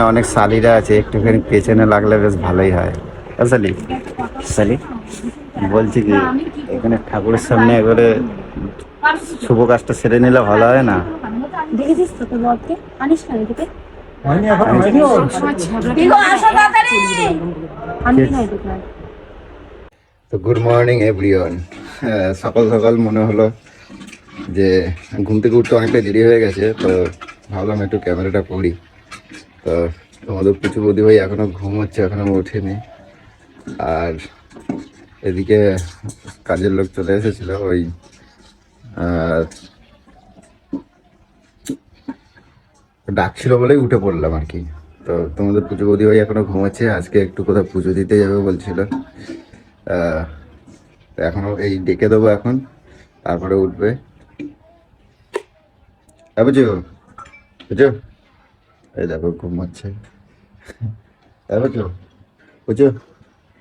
এখানে অনেক শালিরা আছে, একটুখানি পেছনে লাগলে বেশ ভালোই হয়। শালি শালি বলছি কি, এখানে ঠাকুরের সামনে এবারে শুভ কাজটা সেরে নিলে ভালো হয় না? দেখেছিস তো তোর বরকে আনিস না এদিকে তো গুড মর্নিং এভরিওয়ান। সকাল সকাল মনে হলো যে ঘুম থেকে উঠতে অনেকটা দেরি হয়ে গেছে, তো ভাবলাম একটু ক্যামেরাটা করি। তো তোমাদের পুচু বৌদি ভাই এখনো ঘুম হচ্ছে, এখনো ওঠেনি। আর এদিকে কাজের লোক চলে এসেছিল, ওই ডাকছিল বলেই উঠে পড়লাম আর কি। তো তোমাদের পুজো বৌদি ভাই এখনো ঘুমাচ্ছে, আজকে একটু কোথাও পুজো দিতে যাবে বলছিল। এখনো এই ডেকে দেবো এখন, তারপরে উঠবে। বুঝো বুঝো, এই দেখো ঘুমাচ্ছে। বুঝো বুঝো,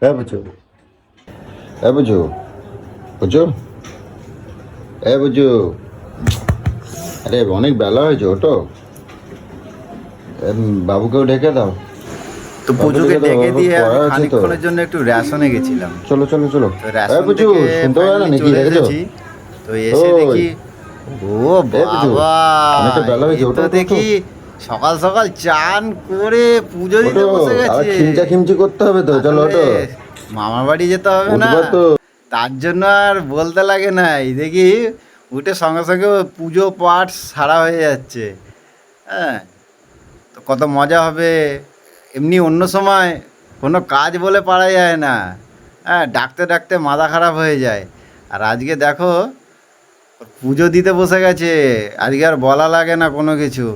বুঝো বুঝো বুঝো, বুঝো। আরে অনেক বেলা হয়েছে, ওটো বাবুকেও ডেকে দাও। তো পুজোকে ডেকে দিয়ে খানিকক্ষণের জন্য একটু রেশনে গেছিলাম। চলো চলো চলো, বুঝো শুনতে পারে না নাকি? রেখেছি তো এসে দেখি, ও বাবা, অনেকটা বেলা হয়েছে, ওটা দেখি সকাল সকাল চান করে পুজো দিতে বসে গেছে। খিমচা খিমচি করতে হবে তো, চলো ওটো, মামার বাড়ি যেতে হবে না তো, তার জন্য আর বলতে লাগে নাই। দেখি উঠে সঙ্গে সঙ্গে পুজো পাঠ সারা হয়ে যাচ্ছে। হ্যাঁ, তো কত মজা হবে। এমনি অন্য সময় কোনো কাজ বলে পারা যায় না, হ্যাঁ, ডাকতে ডাকতে মাথা খারাপ হয়ে যায়। আর আজকে দেখো পুজো দিতে বসে গেছে, আজকে আর বলা লাগে না কোনো কিছু।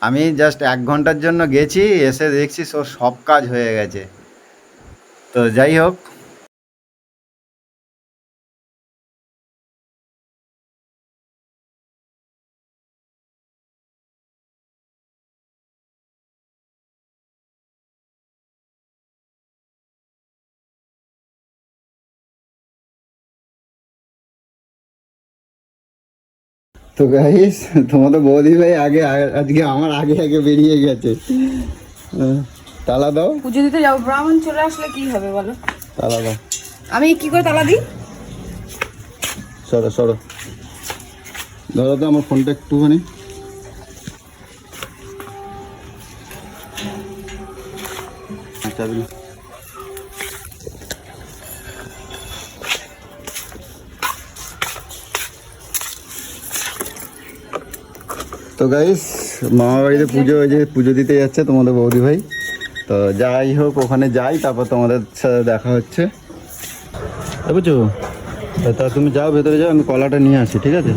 আমি জাস্ট 1 ঘন্টার জন্য গেছি, এসে দেখছি সব কাজ হয়ে গেছে। তো যাই হোক, তো গাইস তোমাদের বৌদি ভাই আগে আজকে আমার আগে আগে বেরিয়ে গেছে। তালা দাও, পুজো দিতে যাবো। ব্রাহ্মণ চলে আসলে কি হবে বলো? তালা দাও। আমি কি করে তালা দিই? সরো সরো, ধরো তো আমার ফোনটা একটুখানি। আচ্ছা তো গাইস, মামা বাড়িতে পুজো, ওই যে পুজো দিতে যাচ্ছে তোমাদের বৌদি ভাই। তো যাই হোক, ওখানে যাই, তারপর তোমাদের সাথে দেখা হচ্ছে, বুঝছো? তা তুমি যাও, ভেতরে যাও, আমি কলাটা নিয়ে আসি, ঠিক আছে?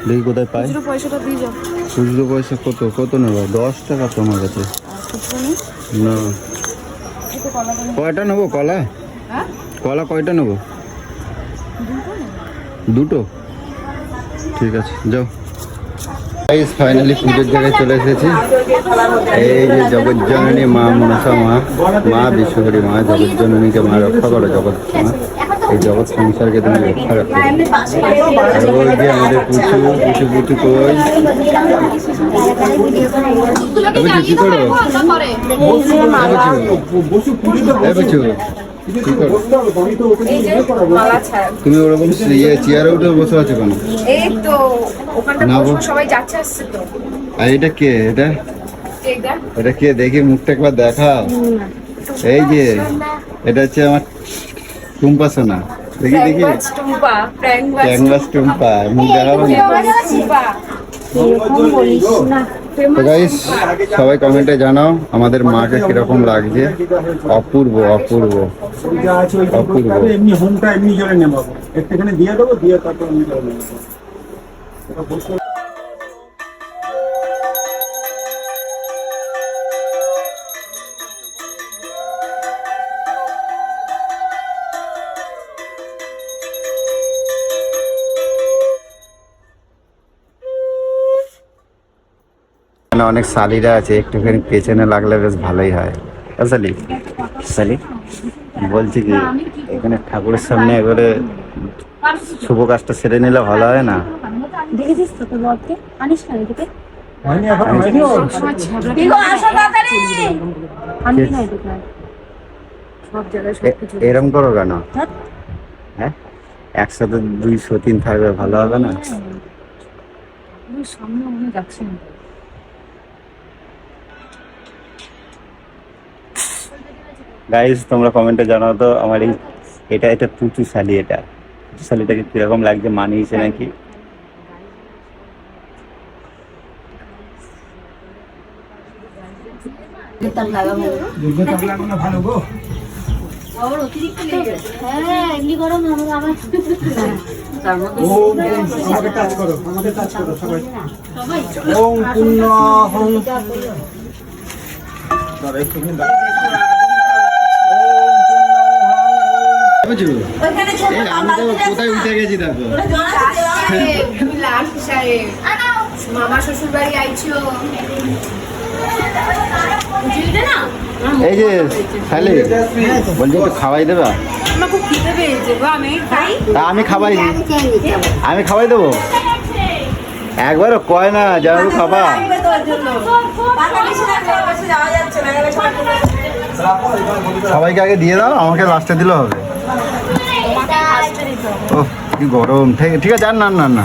দেখি কোথায় পাই। পয়সাটা দিয়ে যাও। খুচরো পয়সা কত কত নেবো? 10 টাকা তোমার কাছে না? কয়টা নেবো কলা? কলা কয়টা নেবো? দুটো, ঠিক আছে, যাও। ফাইনালি পুজোর জায়গায় চলে এসেছি। এই যে জগজ্জননী মা মনসা মা, মা বিশ্বহরী মা, জগজ্জননীকে মা রক্ষা করো, জগৎ মা, এই জগৎ সংসারকে তুমি রক্ষা রাখো। আর ওই যে আমাদের পুচু পুচু পুচু কই, কি করো? পুচু তুমি ওরকম চেয়ারে উঠে বসে আছো কেন? আর এটা কে? এটা কে দেখি, মুখটা একবার দেখাও। এই যে এটা হচ্ছে আমার টুম্পা সোনা, দেখি দেখি, ট্যাংবাস টুম্পা, মুখ দেখাবো না? তো গাইস, সবাই কমেন্টে জানাও আমাদের মাকে কিরকম লাগছে। অপূর্ব অপূর্ব অপূর্ব। এমনি হোমটা এমনি জলে নেমাবো, একটুখানি দিয়ে দেবো, দিয়ে তারপর এমনি জলে নেমাবো। এখানে অনেক শালিরা আছে, একটুখানি পেছনে লাগলে বেশ ভালোই হয়। শালি শালি বলছি কি, এখানে ঠাকুরের সামনে এবারে শুভ কাজটা সেরে নিলে ভালো হয় না? দেখেছিস তো তোর বরকে আনিস না এদিকে হয়নি এখন, হয়নি ওর? সবসময় ঝগড়া কি গো আসো তাড়াতাড়ি আমি না এটা সব জায়গায় সব কিছু এরম করো কেন? ধ্যাৎ। হ্যাঁ, একসাথে 200-3 থাকবে, ভালো হবে না? ওই সামনে মনে যাচ্ছে না গাইস, তোমরা কমেন্টে জানাও তো আমার এটা পুচু শালি, এটা পুচু শালিটাকে কিরকম লাগছে, মানিয়েছে নাকি? দুধে চাপ লাগবে না, ভালো গো। হ্যাঁ এমনি গরম আমার তার মধ্যে ওম আমাকে টাচ করো, আমাকে টাচ করো সবাই। ওম পূর্ণ হোম। দাঁড়া একটুখানি দাঁড়া। কোথায় উঠে গেছি দেখো। মামা শ্বশুর বাড়ি আইছো এই যে শালি বলছি একটু খাওয়াই দেবা? আমার খুব খিদে পেয়েছে গো, আমি খাই আমি খাওয়াই দেবো। একবারও কয় না যাবো খাবা। সবাইকে আগে দিয়ে দাও, আমাকে লাস্টে দিলেও হবে। ও কি গরম। ঠিক আছে, আর না না না,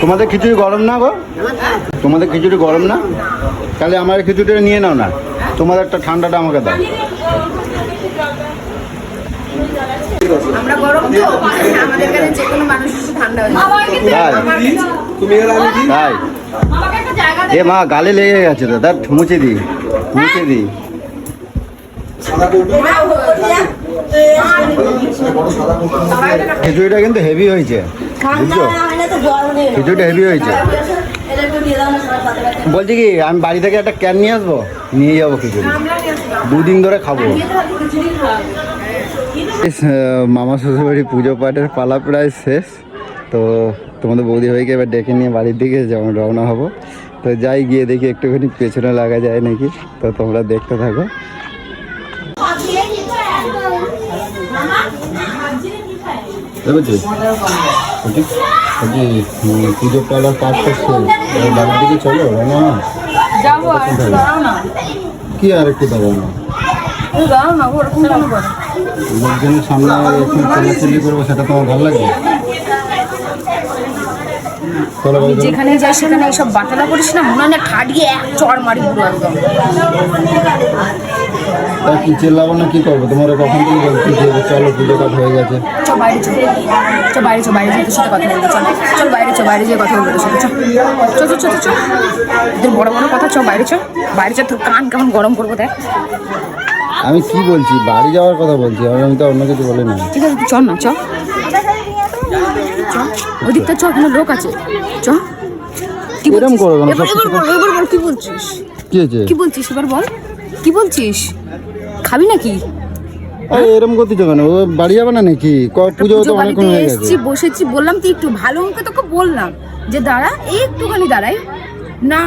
তোমাদের খিচুড়ি গরম না গো? তোমাদের খিচুড়ি গরম না? তাহলে আমার খিচুড়িটা নিয়ে নাও না, তোমাদের একটা ঠান্ডাটা আমাকে দাও। আমরা গরম তো আমাদের কাছে যে কোনো মানুষ ঠান্ডা হয়ে তাই এ মা গালে লেগে গেছে তো, তার মুছে দি। খিচুড়িটা কিন্তু হেভি হয়েছে, বুঝছো? খিচুড়িটা হেভি হয়েছে। বলছি কি, আমি বাড়ি থেকে একটা ক্যান নিয়ে আসবো, নিয়ে যাবো খিচুড়ি, 2 দিন ধরে খাবো। মামা শ্বশুরবাড়ি পুজো পাঠের পালা প্রায় শেষ, তো তোমাদের বৌদি ভাইকে এবার ডেকে নিয়ে বাড়ির দিকে যেমন রওনা হবো। তো যাই, গিয়ে দেখি একটুখানি পেছনে লাগা যায় নাকি, তো তোমরা দেখতে থাকো। পুজো পালার পাঠটা শেষ, বাড়ির দিকে চলো রওনা। কি আর একটু দাঁড়াও না, লোকজনের সামনে একটু চিল্লাচিল্লি করবো, সেটা তোমার ভালো লাগবে? যেখানে যাই সেখানে এইসব বাটালা করিস না, মনে হয় না ঠাডিয়ে এক চড় মারি পুরো একদম। তা কি চিল্লাবো না, কি করবো? তোমার কখন থেকে বলছি যে চলো পুজো পাঠ হয়ে গেছে, চল বাইরে যেয়ে তোর সাথে কথা বলবো। চল বাইরে যেয়ে কথা বলবো তোর সাথে। চল তোর বড় কথা, চল বাইরে চ, তোর কান কেমন গরম করবো দেখ। আমি কি বলছি, বাড়ি যাওয়ার কথা বলছি, আমি তো অন্য কিছু বলি না। ঠিক আছে চল না, চল ওদিকটা চ, ওখানে লোক আছে, চ। এরকম করো কেন? এবার বল কি বলছিস? কি হয়েছে? কি বলছিস এবার বল, কি বলছিস? খাবি নাকি? এরকম করতেছো কেন? ও বাড়ি যাবে না নাকি? পুজো তো অনেকক্ষণ হয়ে গেছে। এসেছি, বসেছি, বললাম তুই একটু ভালো মুখে তোকে বললাম যে দাঁড়া, একটুখানি দাঁড়াই না।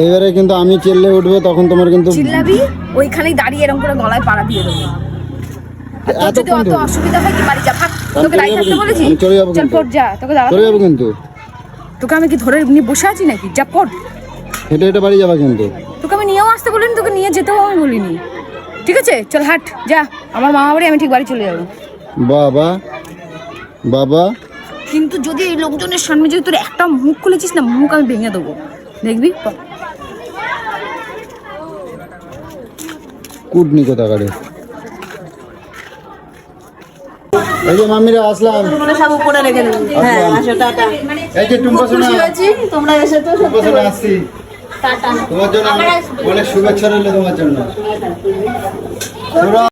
এবারে কিন্তু আমি চেল্লে উঠবো, তখন তোমার কিন্তু চিল্লাবি, ওইখানেই দাঁড়িয়ে এরকম করে গলায় পাড়া দিয়ে দেবো। তোর যদি অত অসুবিধা হয় কি বাড়ি যা, থাক। তোকে দাঁড়িয়ে থাকতে বলেছি, চল পড় যা, তোকে চলে যাবো কিন্তু। তোকে আমি কি ধরে নিয়ে বসে আছি নাকি? যা পড়, হেঁটে বাড়ি যাবা কিন্তু। তোকে আমি নিয়েও আসতে বলিনি, তোকে নিয়ে যেতেও আমি বলিনি। ঠিক আছে চল হাট যা, আমার মামা বাড়ি, আমি ঠিক বাড়ি চলে যাবো। বাবা কিন্তু যদি এই লোকজনের সামনে যদি তোর একটা মুখ খুলেছিস না, মুখ আমি ভেঙে দেবো, দেখবি। কুটনি কোথা কারে। এই যে মামিরা আসলাম, সব উপরে রেখে দেবো। হ্যাঁ আসো, টাটা। এই যে টুম্পা সোনা, তোমরা এসে তো টুম্পা সোনা আসছি তোমার জন্য, অনেক শুভেচ্ছা রইলো তোমার জন্য।